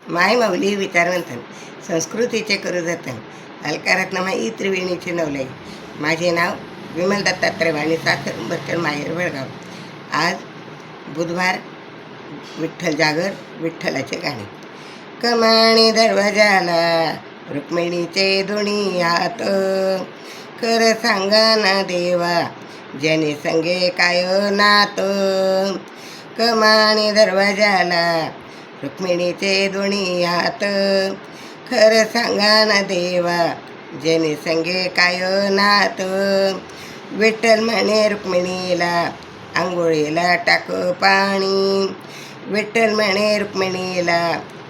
माय माऊली विचारवंतन संस्कृतीचे करू जतन अलकारत्नमाई त्रिवेणीचे नवलाई. माझे नाव विमल दत्तात्रय वाणी, सासर उंबरकर, माहेर वडगाव. आज बुधवार, विठ्ठल जागर, विठ्ठलाचे गाणे. कमाणी दरवाजाला रुक्मिणीचे दोन्ही हात, कर सांगा ना देवा जनी संगे काय नात. कमाणी दरवाजाला रुक्मिणीचे दोन्ही हात, खरं सांगा ना देवा जनी संगे काय नात. विठ्ठल म्हणे रुक्मिणीला आंघोळीला टाक पाणी, विठ्ठल म्हणे रुक्मिणीला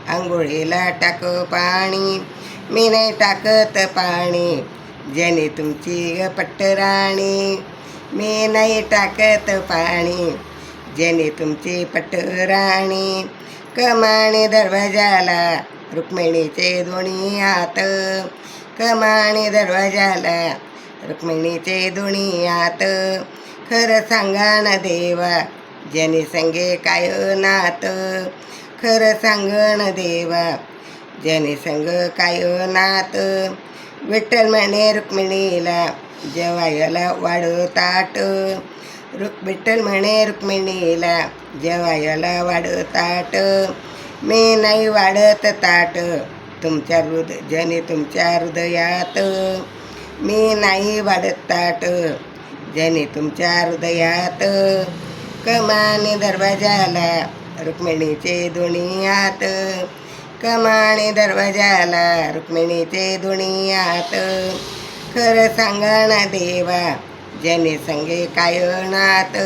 आंघोळीला टाक पाणी. मी नाही टाकत पाणी जनी तुमची पट्टराणी, मी नाही टाकत पाणी जनी तुमची पट्टराणी. कमाणी दरवाजाला रुक्मिणीचे दोन्ही हात, कमाणी दरवाजाला रुक्मिणीचे दोन्ही हात. खरं सांगा ना देवा जनी संगे काय नात, खरं सांग ना देवा जनी संग काय नात. विठ्ठल म्हणे रुक्मिणीला जेवायला वाढ ताट, विठ्ठल म्हणे रुक्मिणीला जेवायला वाढ ताट. मी नाही वाढत ताट तुमच्या जनी तुमच्या हृदयात, मी नाही वाढत ताट जनी तुमच्या हृदयात. कमानी दरवाजाला रुक्मिणीचे दोन्ही हात, कमानी दरवाजाला रुक्मिणीचे दोन्ही हात. खरं सांगा ना देवा जनी संगे काय नात,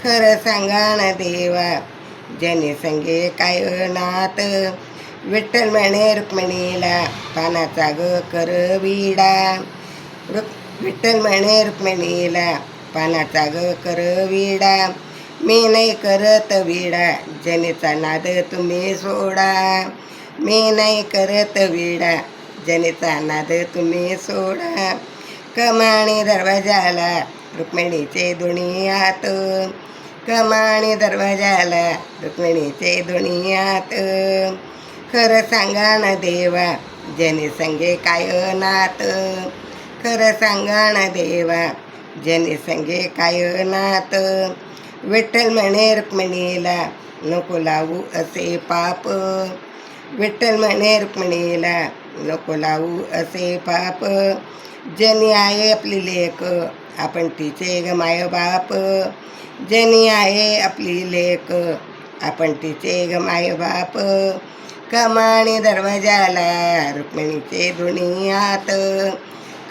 खरं सांगा ना देवा जनी संगे काय नात. विठ्ठल म्हणे रुक्मिणीला पानाचा ग कर विडा, विठ्ठल म्हणे रुक्मिणीला पानाचा ग कर विडा. मी नाही करत विडा जनीचा नाद तुम्ही सोडा, मी नाही करत विडा जनीचा नाद तुम्ही सोडा. कमाणी दरवाजाला रुक्मिणीचे दोन्ही हात, कमाणी दरवाजाला रुक्मिणीचे दोन्ही हात. खरं सांगा ना देवा जनी संगे काय नात, खरं सांगा ना देवा जनी संगे काय नात. विठ्ठल म्हणे रुक्मिणीला नको लावू असे पाप, विठ्ठल म्हणे रुक्मिणीला नको लावू असे पाप. जनी आहे आपली लेक आपण तिचे ग माय बाप, जनी आहे आपली लेक आपण तिचे ग माय बाप. कमाणी दरवाजाला रुक्मिणीचे दोन्ही हात,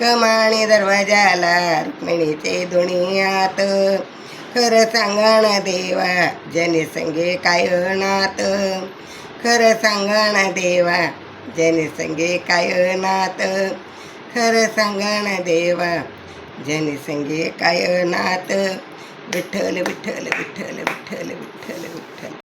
कमाणी दरवाजाला रुक्मिणीचे दोन्ही हात. खरं सांगा ना देवा जनी संगे काय नात, खरं सांगा ना देवा जनी संगे काय नात. खरं सांगा ना देवा जनी संगे काय नात. विठ्ठल विठ्ठल विठ्ठल विठ्ठल विठ्ठल विठ्ठल.